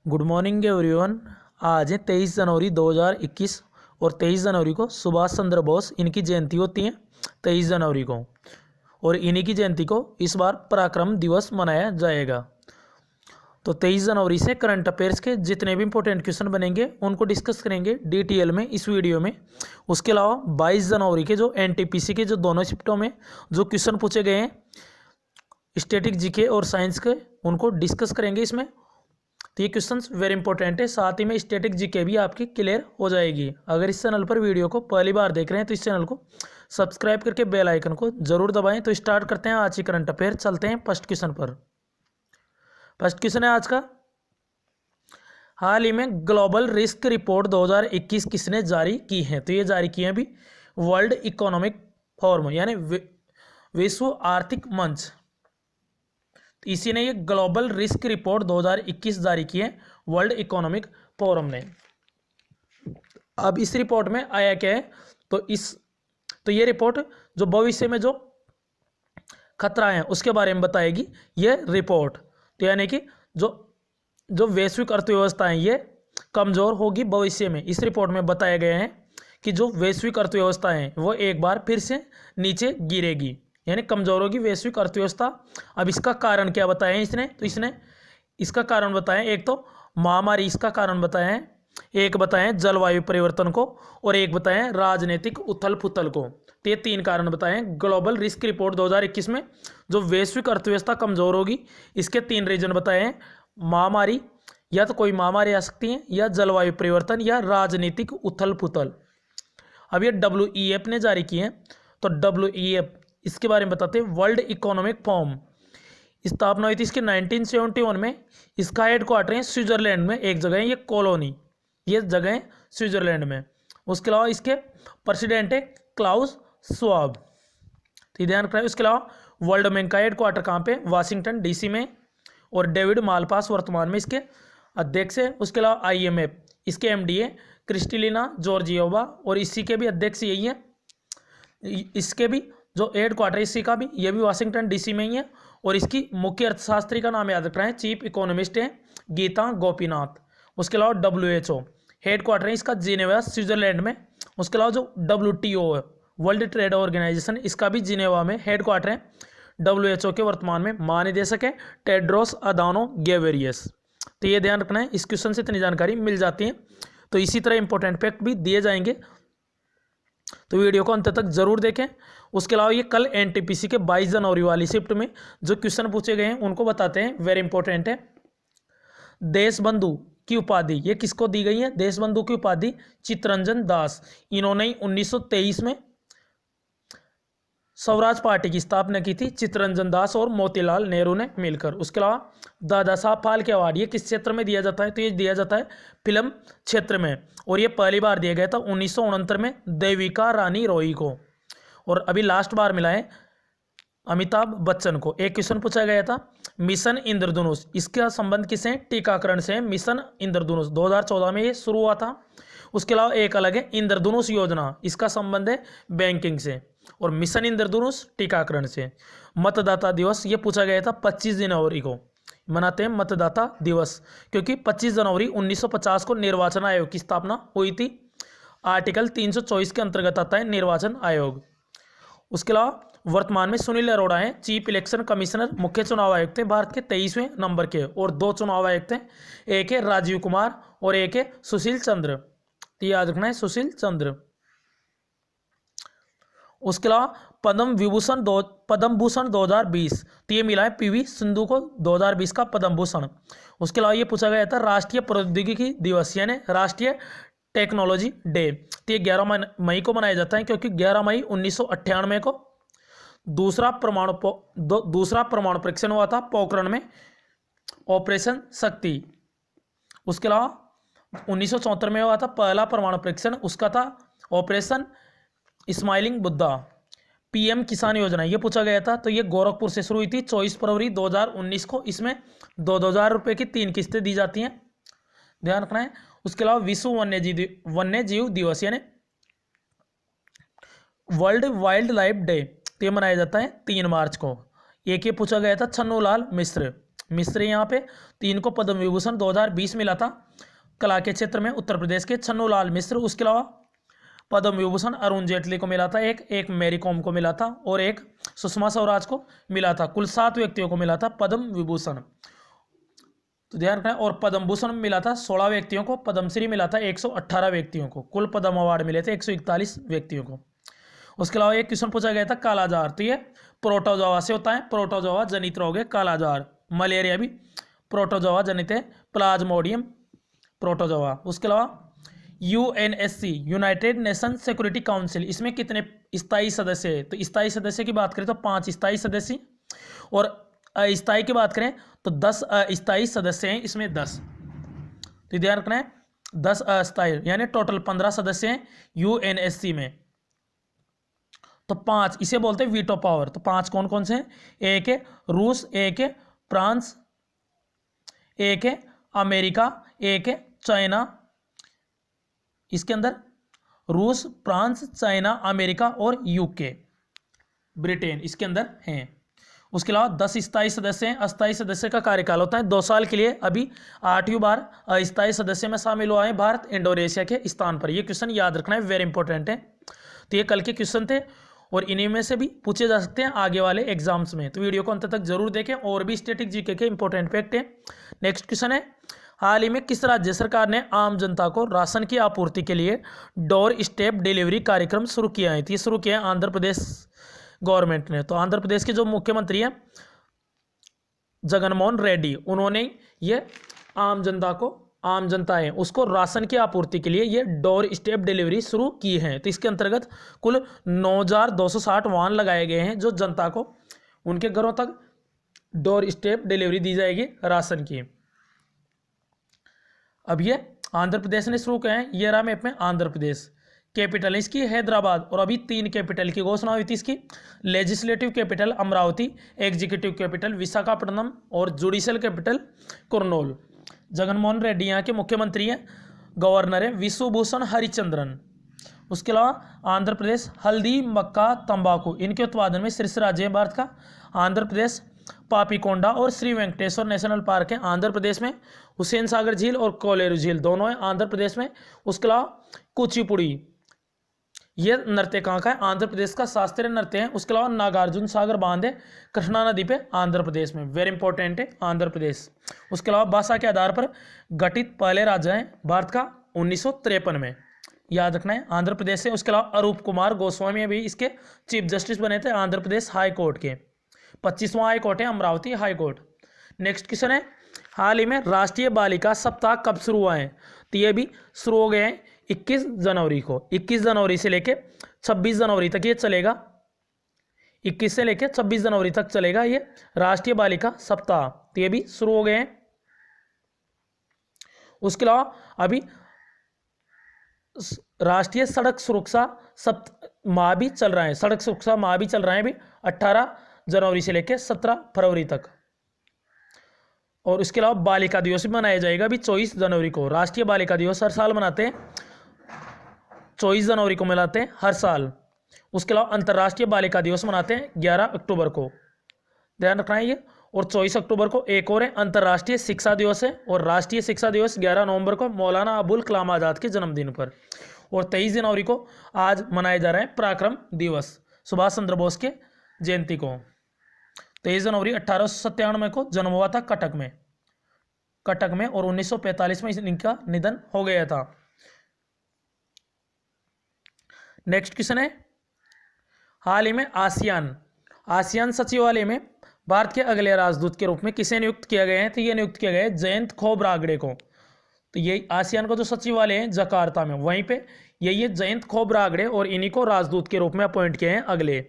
Good morning everyone. आज है 23 जनवरी 2021 और 23 जनवरी को सुभाष चंद्र बोस इनकी जयंती होती है 23 जनवरी को। और इन्हीं की जयंती को इस बार पराक्रम दिवस मनाया जाएगा। तो 23 जनवरी से करंट अफेयर्स के जितने भी इंपॉर्टेंट क्वेश्चन बनेंगे उनको डिस्कस करेंगे डिटेल में इस वीडियो में। उसके अलावा 22 जनवरी के जो एनटीपीसी के जो दोनों शिफ्टों में जो क्वेश्चन पूछे गए हैं स्टैटिक जीके और साइंस के, उनको डिस्कस करेंगे इसमें। तो ये क्वेश्चंस वेरी इंपॉर्टेंट है, साथ ही में स्टैटिक जीके भी आपकी क्लियर हो जाएगी। अगर इस चैनल पर वीडियो को पहली बार देख रहे हैं तो इस चैनल को सब्सक्राइब करके बेल आइकन को जरूर दबाएं। तो स्टार्ट करते हैं आज की करंट अफेयर। चलते हैं फर्स्ट क्वेश्चन पर। फर्स्ट क्वेश्चन है आज का, हाल ही में ग्लोबल रिस्क रिपोर्ट 2021 किसने जारी की है? तो ये जारी की है अभी वर्ल्ड इकोनॉमिक फोरम यानी विश्व आर्थिक मंच, इसी ने ये ग्लोबल रिस्क रिपोर्ट 2021 जारी की है वर्ल्ड इकोनॉमिक फोरम ने। अब इस रिपोर्ट में आया क्या है? तो ये रिपोर्ट जो भविष्य में जो खतरा है उसके बारे में बताएगी ये रिपोर्ट। तो यानी कि जो वैश्विक अर्थव्यवस्था है ये कमजोर होगी भविष्य में। इस रिपोर्ट में बताया गया है कि जो वैश्विक अर्थव्यवस्था है वो एक बार फिर से नीचे गिरेगी, यानी कमजोर होगी वैश्विक अर्थव्यवस्था। अब इसका कारण क्या बताया है इसने? तो इसने इसका कारण बताया, एक तो महामारी इसका कारण बताया है, एक बताया है जलवायु परिवर्तन को, और एक बताया है राजनीतिक उथल पुथल को। तो ये तीन कारण बताए हैं ग्लोबल रिस्क रिपोर्ट 2021 में। जो वैश्विक अर्थव्यवस्था कमजोर होगी इसके तीन रीजन बताए हैं, महामारी, या तो कोई महामारी आ सकती है, या जलवायु परिवर्तन, या राजनीतिक उथल पुथल। अब ये WEF ने जारी की है। तो WEF इसके बारे में बताते हैं। वर्ल्ड इकोनॉमिक फोरम स्थापना हुई थी इसके 1971 में। इसका हेडक्वार्टर है स्विट्जरलैंड में, एक जगह है ये कॉलोनी, ये जगह है स्विट्जरलैंड में। उसके अलावा इसके प्रेसिडेंट है क्लाउस श्वाब, तो ध्यान रखना है। उसके अलावा वर्ल्ड बैंक का हेडक्वार्टर कहाँ पे? वाशिंगटन DC में, और डेविड मालपास वर्तमान में इसके अध्यक्ष है। उसके अलावा IMF इसके MD है क्रिस्टलिना जॉर्जियोवा, और इसी के भी अध्यक्ष यही है। इसके भी जो हेड क्वार्टर इसी का भी ये भी वाशिंगटन DC में ही है। और इसकी मुख्य अर्थशास्त्री का नाम याद रखना है, चीफ इकोनॉमिस्ट है गीता गोपीनाथ। उसके अलावा WHO हेड क्वार्टर है इसका जिनेवा स्विट्जरलैंड में। उसके अलावा जो WTO है वर्ल्ड ट्रेड ऑर्गेनाइजेशन, इसका भी जिनेवा में हेड क्वार्टर है। WHO के वर्तमान में महानिदेशक है टेड्रोस अदानो गेब्रेयेसस। तो ये ध्यान रखना है, इस क्वेश्चन से इतनी जानकारी मिल जाती है। तो इसी तरह इंपॉर्टेंट फैक्ट भी दिए जाएंगे, तो वीडियो को अंत तक जरूर देखें। उसके अलावा ये कल एनटीपीसी के 22 जनवरी वाली शिफ्ट में जो क्वेश्चन पूछे गए हैं उनको बताते हैं, वेरी इंपॉर्टेंट है। देश बंधु की उपाधि ये किसको दी गई है? देश बंधु की उपाधि चित्तरंजन दास, इन्होंने 1923 में स्वराज पार्टी की स्थापना की थी, चित्तरंजन दास और मोतीलाल नेहरू ने मिलकर। उसके अलावा दादा साहब फाल्के अवार्ड ये किस क्षेत्र में दिया जाता है? तो ये दिया जाता है फिल्म क्षेत्र में, और ये पहली बार दिया गया था 1969 में देविका रानी रॉय को, और अभी लास्ट बार मिला है अमिताभ बच्चन को। एक क्वेश्चन पूछा गया था मिशन इंद्रधनुष, इसका संबंध किससे? टीकाकरण से। मिशन इंद्रधनुष 2014 में ये शुरू हुआ था। उसके अलावा एक अलग है इंद्रधनुष योजना, इसका संबंध है बैंकिंग से, और मिशन इंद्रधनुष टीकाकरण से। मतदाता दिवस ये पूछा गया था 25 जनवरी को मनाते हैं मतदाता दिवस, क्योंकि 25 जनवरी 1950 को निर्वाचन आयोग की स्थापना हुई थी। आर्टिकल 324 के अंतर्गत आता है निर्वाचन आयोग। उसके अलावा वर्तमान में सुनील अरोड़ा हैं चीफ इलेक्शन कमिश्नर, मुख्य चुनाव आयुक्त थे भारत के 23वें नंबर के, और 2 चुनाव आयुक्त हैं, एक है राजीव कुमार और एक है सुशील चंद्र। तो याद रखना है सुशील चंद्र। उसके अलावा पद्म भूषण 2020, तो ये मिला है PV सिंधु को 2020 का पद्म भूषण। उसके अलावा ये पूछा गया था राष्ट्रीय प्रौद्योगिकी दिवस यानी राष्ट्रीय टेक्नोलॉजी डे, तो ये 11 मई को मनाया जाता है, क्योंकि 11 मई 1998 को दूसरा परमाणु परीक्षण हुआ था पोखरण में, ऑपरेशन शक्ति। उसके अलावा 1974 में हुआ था पहला परमाणु परीक्षण, उसका था ऑपरेशन स्माइलिंग बुद्धा। PM किसान योजना ये पूछा गया था, तो ये गोरखपुर से शुरू हुई थी 24 फरवरी 2019 को। इसमें 2,000 रुपये की 3 किस्तें दी जाती हैं, ध्यान रखना है। उसके अलावा विश्व वन्यजीव दिवस यानी वर्ल्ड वाइल्ड लाइफ डे, तो ये मनाया जाता है 3 मार्च को। एक ये पूछा गया था छन्नूलाल मिश्र, मिस्र यहाँ पे। तो इनको पद्म विभूषण 2020 मिला था कला के क्षेत्र में, उत्तर प्रदेश के छन्नूलाल मिश्र। उसके अलावा पद्म विभूषण अरुण जेटली को मिला था, एक मैरी कॉम को मिला था और एक सुषमा स्वराज को मिला था। कुल 7 व्यक्तियों को मिला था पद्म विभूषण, तो ध्यान रखना। और पद्म भूषण मिला था 16 व्यक्तियों को, पद्मश्री मिला था 118 व्यक्तियों को, कुल पद्म अवार्ड मिले थे 141 व्यक्तियों को। उसके अलावा एक क्वेश्चन पूछा गया था कालाजार, तो ये प्रोटोजोआ से होता है, प्रोटोजोआ जनित रोग है कालाजार। मलेरिया भी प्रोटोजोआ जनित है, प्लाज्मोडियम प्रोटोजोआ। उसके अलावा UNSC United nation security council, इसमें कितने स्थायी सदस्य है? तो स्थायी सदस्य की बात करें तो 5 स्थायी सदस्य, और अस्थायी की बात करें तो 10 अस्थायी सदस्य हैं इसमें 10। तो ध्यान रखना है 10 अस्थायी, यानी टोटल 15 सदस्य हैं यूएनएससी में। तो 5 इसे बोलते हैं वीटो पावर। तो 5 कौन कौन से हैं? एक है रूस, एक है फ्रांस, एक है अमेरिका, एक है चाइना। इसके अंदर रूस, फ्रांस, चाइना, अमेरिका और यूके, ब्रिटेन इसके अंदर हैं। उसके अलावा 10 स्थायी सदस्य हैं। अस्थायी सदस्य का कार्यकाल होता है 2 साल के लिए। अभी 8वीं बार अस्थायी सदस्य में शामिल हुआ है भारत इंडोनेशिया के स्थान पर। ये क्वेश्चन याद रखना है, वेरी इंपॉर्टेंट है। तो ये कल के क्वेश्चन थे और इन्हीं में से भी पूछे जा सकते हैं आगे वाले एग्जाम्स में। तो वीडियो को अंत तक जरूर देखें, और भी स्टैटिक जीके के इंपॉर्टेंट फैक्ट है। नेक्स्ट क्वेश्चन है, हाल ही में किस राज्य सरकार ने आम जनता को राशन की आपूर्ति के लिए डोर स्टेप डिलीवरी कार्यक्रम शुरू किया है? तो ये शुरू किया है आंध्र प्रदेश गवर्नमेंट ने। तो आंध्र प्रदेश के जो मुख्यमंत्री हैं जगनमोहन रेड्डी, उन्होंने ये आम जनता है उसको राशन की आपूर्ति के लिए ये डोर स्टेप डिलीवरी शुरू की है। तो इसके अंतर्गत कुल 9260 वाहन लगाए गए हैं जो जनता को उनके घरों तक डोर स्टेप डिलीवरी दी जाएगी राशन की। अब ये आंध्र प्रदेश ने शुरू किया है। ये रहा मैप में आंध्र प्रदेश। कैपिटल इसकी हैदराबाद, और अभी 3 कैपिटल की घोषणा हुई थी इसकी। Legislative capital Amravati, executive capital Visakhapatnam और जुडिशियल कैपिटल कुर्नूल। जगनमोहन रेड्डी यहाँ के मुख्यमंत्री हैं। गवर्नर है विश्वभूषण हरिचंद्रन। उसके अलावा आंध्र प्रदेश हल्दी, मक्का, तंबाकू इनके उत्पादन में शीर्ष राज्य है भारत का। आंध्र प्रदेश पापीकोंडा और श्री वेंकटेश्वर नेशनल पार्क है आंध्र प्रदेश में। हुसैन सागर झील और कोलेरू झील दोनों है आंध्र प्रदेश में। उसके अलावा कुचिपुड़ी, ये नृत्य कहाँ का है? आंध्र प्रदेश का शास्त्रीय नृत्य है। उसके अलावा नागार्जुन सागर बांध है कृष्णा नदी पे आंध्र प्रदेश में, वेरी इंपॉर्टेंट है आंध्र प्रदेश। उसके अलावा भाषा के आधार पर गठित पहले राज्य है भारत का 1953 में, याद रखना है आंध्र प्रदेश से। उसके अलावा अरूप कुमार गोस्वामी भी इसके चीफ जस्टिस बने थे आंध्र प्रदेश हाई कोर्ट के। 25वां हाई कोर्ट है Amravati high court. Next question है, हाल ही में राष्ट्रीय बालिका सप्ताह कब शुरू हुआ है? तो ये भी शुरू हो गए हैं 21 जनवरी को। 21 जनवरी से लेके 26 जनवरी तक ये चलेगा। 21 से लेके 26 जनवरी तक चलेगा ये राष्ट्रीय बालिका सप्ताह। तो ये भी शुरू हो गए हैं। उसके अलावा अभी राष्ट्रीय सड़क सुरक्षा माह भी चल रहा है, सड़क सुरक्षा माह भी चल रहा है अभी 18 जनवरी से लेकर 17 फरवरी तक। और इसके अलावा बालिका दिवस भी मनाया जाएगा अभी 24 जनवरी को। राष्ट्रीय बालिका दिवस हर साल मनाते हैं, 24 जनवरी को मनाते हैं हर साल। उसके अलावा अंतर्राष्ट्रीय बालिका दिवस मनाते हैं 11 अक्टूबर को, ध्यान रखना है ये। और 24 अक्टूबर को एक और है अंतर्राष्ट्रीय शिक्षा दिवस है। और राष्ट्रीय शिक्षा दिवस 11 नवंबर को मौलाना अबुल कलाम आज़ाद के जन्मदिन पर। और 23 जनवरी को आज मनाया जा रहा है पराक्रम दिवस, सुभाष चंद्र बोस के जयंती को। 23 जनवरी 1897 को जन्म हुआ था कटक में, और 1945 में इनका निधन हो गया था। नेक्स्ट क्वेश्चन है, हाल ही में आसियान सचिवालय में भारत के अगले राजदूत के रूप में किसे नियुक्त किया गया है? तो ये नियुक्त किया गया है जयंत खोब्रागड़े को। तो ये आसियान का जो सचिवालय है जकार्ता में, वहीं पे ये जयंत खोब्रागड़े, और इन्हीं को राजदूत के रूप में अपॉइंट किए हैं अगले।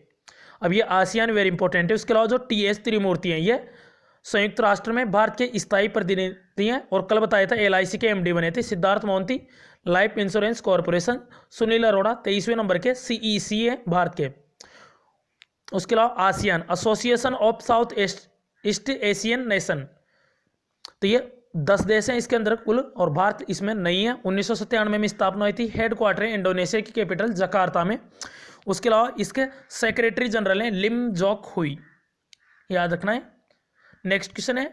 अब ये आसियान वेरी इंपॉर्टेंट है। उसके अलावा जो TS त्रिमूर्ति हैं ये संयुक्त राष्ट्र में भारत के स्थायी प्रतिनिधि हैं। और कल बताया था LIC के MD बने थे Siddharth Mohanty, life insurance corporation. Sunil Arora 23वें नंबर के CEC है भारत के। उसके अलावा ASEAN association of south east Asian nation, तो ये 10 देश हैं इसके अंदर कुल, और भारत इसमें नहीं है। 1997 में स्थापना हुई थी। हेडक्वार्टर है इंडोनेशिया की कैपिटल जकार्ता में। उसके अलावा इसके सेक्रेटरी जनरल हैं लिम जोक हुई, याद रखना है। नेक्स्ट क्वेश्चन है,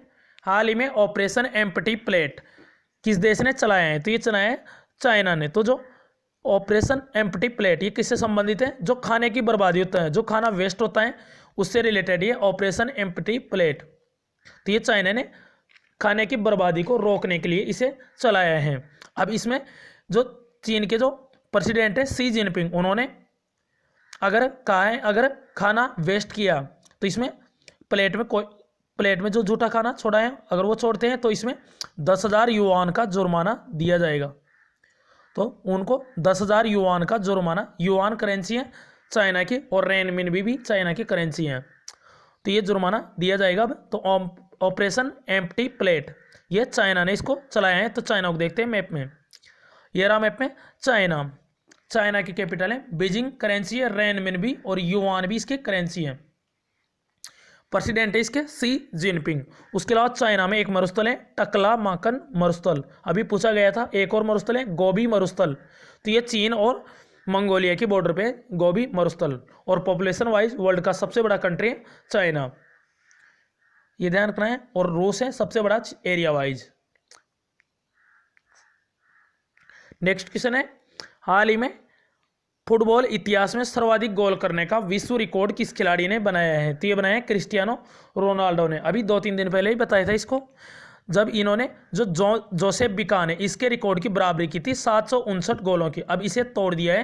हाल ही में ऑपरेशन एम्प्टी प्लेट किस देश ने चलाया है? तो ये चलाया है चाइना ने। तो जो ऑपरेशन एम्प्टी प्लेट ये किससे संबंधित है? जो खाने की बर्बादी होता है, जो खाना वेस्ट होता है उससे रिलेटेड ये ऑपरेशन एम्प्टी प्लेट। तो ये चाइना ने खाने की बर्बादी को रोकने के लिए इसे चलाया है। अब इसमें जो चीन के जो प्रेसिडेंट है शी जिनपिंग, उन्होंने अगर कहा है अगर खाना वेस्ट किया तो इसमें प्लेट में जो जूठा खाना छोड़ा है अगर वो छोड़ते हैं तो इसमें 10,000 युआन का जुर्माना दिया जाएगा। तो उनको 10,000 युआन का जुर्माना, युआन करेंसी है चाइना की और रेनमिनबी भी चाइना की करेंसी है, तो ये जुर्माना दिया जाएगा। अब तो ऑपरेशन एम्प्टी प्लेट ये चाइना ने इसको चलाया है। तो चाइना को देखते हैं मैप में, ये रहा मैप में चाइना। चाइना की कैपिटल है बीजिंग, करेंसी है रेनमिनबी और युआन भी इसकी करेंसी है। प्रेसिडेंट है इसके शी जिनपिंग। उसके अलावा चाइना में एक मरुस्थल है टकला माकन मरुस्थल, अभी पूछा गया था। एक और मरुस्थल है गोबी मरुस्थल, तो ये चीन और मंगोलिया की बॉर्डर पे गोबी मरुस्थल। और पॉपुलेशन वाइज वर्ल्ड का सबसे बड़ा कंट्री है चाइना, ये ध्यान रखना है। और रूस है सबसे बड़ा एरिया वाइज। नेक्स्ट क्वेश्चन है, हाल ही में फुटबॉल इतिहास में सर्वाधिक गोल करने का विश्व रिकॉर्ड किस खिलाड़ी ने बनाया है? तो ये बनाया है क्रिस्टियानो रोनाल्डो ने। अभी 2-3 दिन पहले ही बताया था इसको, जब इन्होंने जो जोसेफ बिका ने इसके रिकॉर्ड की बराबरी की थी 759 गोलों की। अब इसे तोड़ दिया है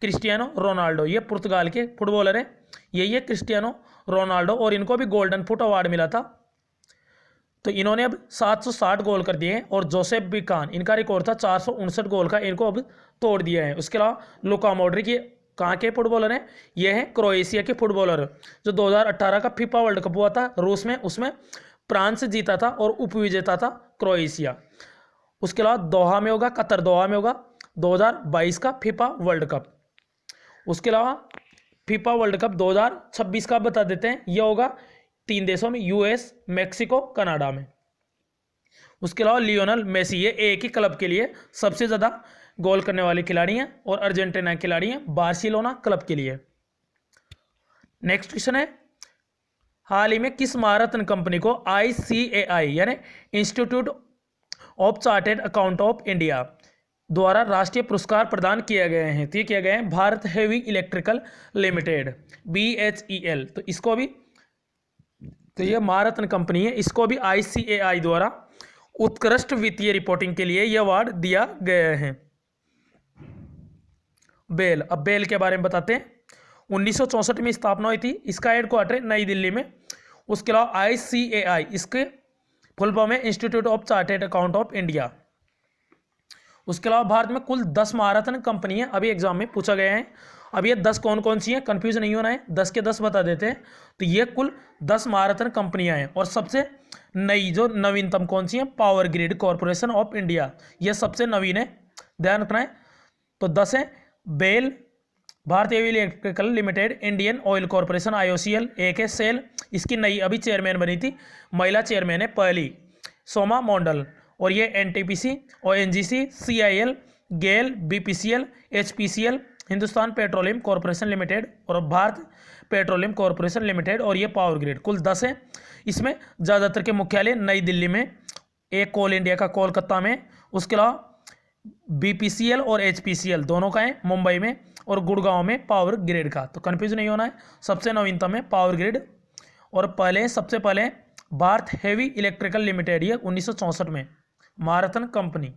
क्रिस्टियानो रोनाल्डो, ये पुर्तगाल के फुटबॉलर है, यही है क्रिस्टियानो रोनाल्डो। और इनको भी गोल्डन फुट अवार्ड मिला था। तो इन्होंने अब 760 गोल कर दिए हैं। और जोसेफ बिकान इनका रिकॉर्ड था 459 गोल का, इनको अब तोड़ दिया है। उसके अलावा लुका मॉड्रिक ये कहाँ के फुटबॉलर हैं? ये हैं क्रोएशिया के फुटबॉलर। जो 2018 का फीफा वर्ल्ड कप हुआ था रूस में, उसमें फ्रांस जीता था और उपविजेता था क्रोएशिया। उसके अलावा दोहा में होगा, कतर दोहा में होगा 2022 का फीफा वर्ल्ड कप। उसके अलावा फीफा वर्ल्ड कप 2026 का बता देते हैं, यह होगा 3 देशों में, यूएस, मेक्सिको, कनाडा में। उसके अलावा लियोनल मेसी ये एक ही क्लब के लिए सबसे ज़्यादा गोल करने वाले खिलाड़ी हैं और अर्जेंटीना के खिलाड़ी हैं बार्सिलोना क्लब के लिए। नेक्स्ट क्वेश्चन है, हाल ही में किस महारत्न कंपनी को ICAI यानी institute of chartered account of India द्वारा राष्ट्रीय पुरस्कार प्रदान किया गए हैं? तो ये किया गया है Bharat heavy electrical limited BHEL। तो इसको भी, तो ये महारत्न कंपनी है, इसको भी ICAI द्वारा उत्कृष्ट वित्तीय रिपोर्टिंग के लिए यह अवार्ड दिया गया है। बेल, अब बेल के बारे में बताते हैं। 1964 में स्थापना हुई थी, इसका हेडक्वार्टर नई दिल्ली में। उसके अलावा ICAI इसके फुल फॉर्म है institute of chartered account of India. उसके अलावा भारत में कुल 10 महारत्न कंपनी है, अभी एग्जाम में पूछा गया है। अब ये 10 कौन कौन सी हैं, कंफ्यूज नहीं होना है, 10 के 10 बता देते हैं। तो ये कुल 10 महारत्न कंपनियां हैं। और सबसे नई जो नवीनतम कौन सी है, power grid corporation of India, ये सबसे नवीन है, ध्यान रखना है। तो 10 है BEL, Bharat heavy electrical limited, Indian oil corporation IOCL, एक है सेल, इसकी नई अभी चेयरमैन बनी थी, महिला चेयरमैन है पहली, सोमा मंडल। और ये NTPC, ONGC, CIL, गेल, BPCL, HPCL, Hindustan petroleum corporation limited और भारत पेट्रोलियम कॉरपोरेशन लिमिटेड, और ये पावर ग्रिड, कुल 10 है। इसमें ज़्यादातर के मुख्यालय नई दिल्ली में, एक कोल इंडिया का कोलकाता में, उसके अलावा BPCL और HPCL दोनों का है मुंबई में, और गुड़गांव में पावर ग्रिड का। तो कन्फ्यूज नहीं होना है, सबसे नवीनतम है पावर ग्रिड। और पहले सबसे पहले भारत हेवी इलेक्ट्रिकल लिमिटेड, ये 1964 में महारत्न कंपनी,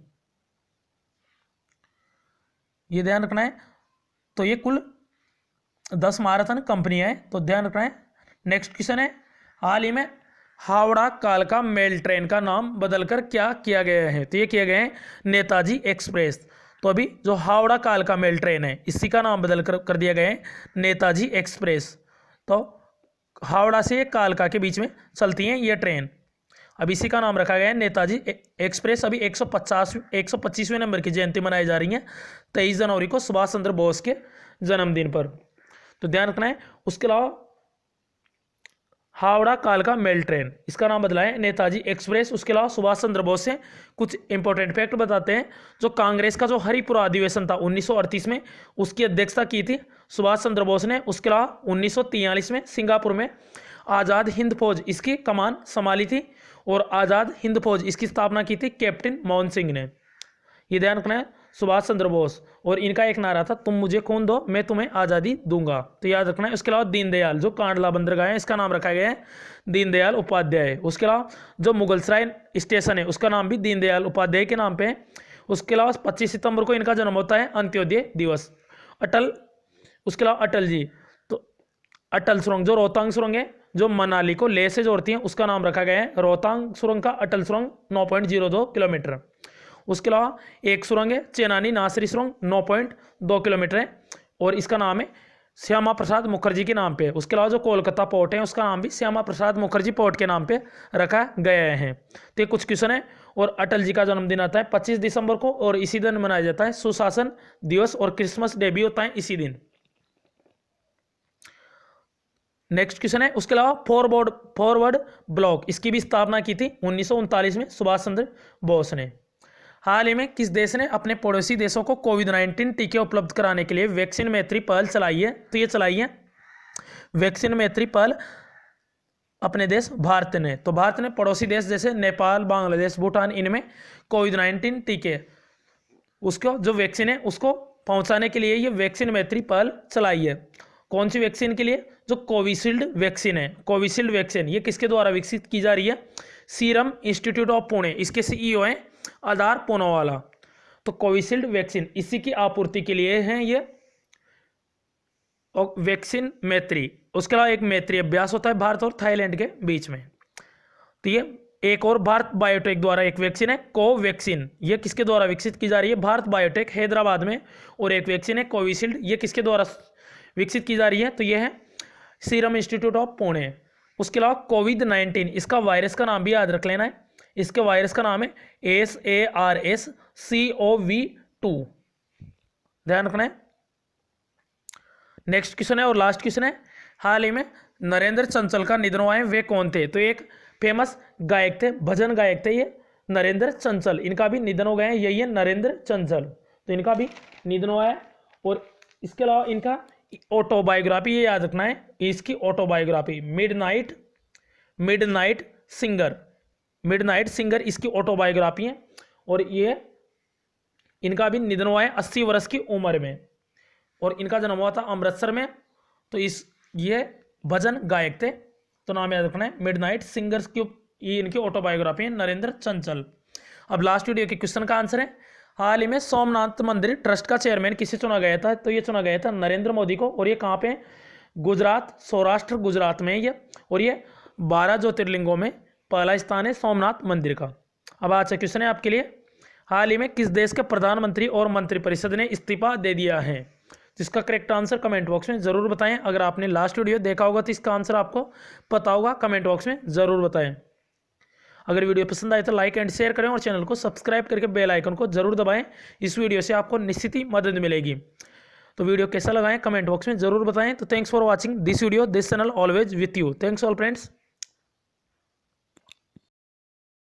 ये ध्यान रखना है। तो ये कुल 10 महारत्न कंपनियां हैं, तो ध्यान रखना है। नेक्स्ट क्वेश्चन है, हाल ही में हावड़ा कालका मेल ट्रेन का नाम बदलकर क्या किया गया है? तो ये किया गया है नेताजी एक्सप्रेस। तो अभी जो हावड़ा कालका मेल ट्रेन है इसी का नाम बदल कर दिया गया है नेताजी एक्सप्रेस। तो हावड़ा से कालका के बीच में चलती हैं ये ट्रेन, अब इसी का नाम रखा गया है नेताजी एक्सप्रेस। अभी 125वें नंबर की जयंती मनाई जा रही है 23 जनवरी को, सुभाष चंद्र बोस के जन्मदिन पर, तो ध्यान रखना है। उसके अलावा हावड़ा कालका मेल ट्रेन, इसका नाम बदला है नेताजी एक्सप्रेस। उसके अलावा सुभाष चंद्र बोस से कुछ इंपॉर्टेंट फैक्ट बताते हैं। जो कांग्रेस का जो हरिपुरा अधिवेशन था 1938 में, उसकी अध्यक्षता की थी सुभाष चंद्र बोस ने। उसके अलावा 1943 में सिंगापुर में आज़ाद हिंद फौज इसकी कमान संभाली थी। और आज़ाद हिंद फौज इसकी स्थापना की थी कैप्टन मोहन सिंह ने। ये ध्यान रखना है, सुभाष चंद्र बोस। और इनका एक नारा था, तुम मुझे खून दो मैं तुम्हें आज़ादी दूंगा, तो याद रखना है। उसके अलावा दीनदयाल, जो कांडला बंदरगाह है इसका नाम रखा गया है दीनदयाल उपाध्याय। उसके अलावा जो मुगलसराय स्टेशन है उसका नाम भी दीनदयाल उपाध्याय के नाम पे है। उसके अलावा 25 सितंबर को इनका जन्म होता है, अंत्योदय दिवस। अटल, उसके अलावा अटल जी, तो अटल सुरंग, जो रोहतांग सुरंग है जो मनाली को लेह से जोड़ती है उसका नाम रखा गया है रोहतांग सुरंग का अटल सुरंग, 9.02 किलोमीटर। उसके अलावा एक सुरंग है चेनानी नासरी सुरंग, 9.2 किलोमीटर है और इसका नाम है श्यामा प्रसाद मुखर्जी के नाम पे। उसके अलावा जो कोलकाता पोर्ट है उसका नाम भी श्यामा प्रसाद मुखर्जी पोर्ट के नाम पे रखा गया है। तो ये कुछ क्वेश्चन है। और अटल जी का जन्मदिन आता है 25 दिसंबर को और इसी दिन मनाया जाता है सुशासन दिवस, और क्रिसमस डे भी होता है इसी दिन। नेक्स्ट क्वेश्चन है, उसके अलावा फॉरवर्ड ब्लॉक इसकी भी स्थापना की थी 1939 में सुभाष चंद्र बोस ने। हाल ही में किस देश ने अपने पड़ोसी देशों को कोविड-19 टीके उपलब्ध कराने के लिए वैक्सीन मैत्री पहल चलाई है? तो ये चलाई है वैक्सीन मैत्री पहल अपने देश भारत ने। तो भारत ने पड़ोसी देश जैसे नेपाल, बांग्लादेश, भूटान, इनमें कोविड-19 टीके उसको जो वैक्सीन है उसको पहुंचाने के लिए ये वैक्सीन मैत्री पहल चलाई है। कौन सी वैक्सीन के लिए? जो कोविशील्ड वैक्सीन है। कोविशील्ड वैक्सीन ये किसके द्वारा विकसित की जा रही है? सीरम इंस्टीट्यूट ऑफ पुणे, इसके सीईओ हैं आधार पूनावाला। तो कोविशील्ड वैक्सीन इसी की आपूर्ति के लिए है ये वैक्सीन मैत्री। उसके अलावा एक मैत्री अभ्यास होता है भारत और थाईलैंड के बीच में। तो ये एक और भारत बायोटेक द्वारा एक वैक्सीन है कोवैक्सीन, ये किसके द्वारा विकसित की जा रही है? भारत बायोटेक हैदराबाद में। और एक वैक्सीन है कोविशील्ड, ये किसके द्वारा विकसित की जा रही है? तो ये है सीरम इंस्टीट्यूट ऑफ पुणे। उसके अलावा कोविड-19 इसका वायरस का नाम भी याद रख लेना है, इसके वायरस का नाम है SARS-CoV-2, ध्यान रखना है। नेक्स्ट क्वेश्चन है और लास्ट क्वेश्चन है, हाल ही में नरेंद्र चंचल का निधन हुआ है, वे कौन थे? तो एक फेमस गायक थे, भजन गायक थे ये नरेंद्र चंचल, इनका भी निधन हो गया है, यही है नरेंद्र चंचल, तो इनका भी निधन हुआ है। और इसके अलावा इनका ऑटोबायोग्राफी ये याद रखना है, इसकी ऑटोबायोग्राफी मिडनाइट सिंगर इसकी ऑटोबायोग्राफी है। और ये इनका भी निधन हुआ है 80 वर्ष की उम्र में, और इनका जन्म हुआ था अमृतसर में। तो ये भजन गायक थे, तो नाम याद रखना है मिडनाइट सिंगर्स की, ये इनकी ऑटोबायोग्राफी है नरेंद्र चंचल। अब लास्ट वीडियो के क्वेश्चन का आंसर है, हाल ही में सोमनाथ मंदिर ट्रस्ट का चेयरमैन किसे चुना गया था? तो ये चुना गया था नरेंद्र मोदी को। और ये कहाँ पे है? गुजरात, सौराष्ट्र गुजरात में है ये। और ये 12 ज्योतिर्लिंगों में पहला स्थान है सोमनाथ मंदिर का। अब आज का क्वेश्चन है आपके लिए, हाल ही में किस देश के प्रधानमंत्री और मंत्रिपरिषद ने इस्तीफा दे दिया है? जिसका करेक्ट आंसर कमेंट बॉक्स में ज़रूर बताएं। अगर आपने लास्ट वीडियो देखा होगा तो इसका आंसर आपको पता होगा, कमेंट बॉक्स में ज़रूर बताएं। अगर वीडियो पसंद आए तो लाइक एंड शेयर करें और चैनल को सब्सक्राइब करके बेल आइकन को जरूर दबाएं। इस वीडियो से आपको निश्चित ही मदद मिलेगी। तो वीडियो कैसा लगा है कमेंट बॉक्स में जरूर बताएं। तो thanks for watching this video, this channel always with you. Thanks all friends.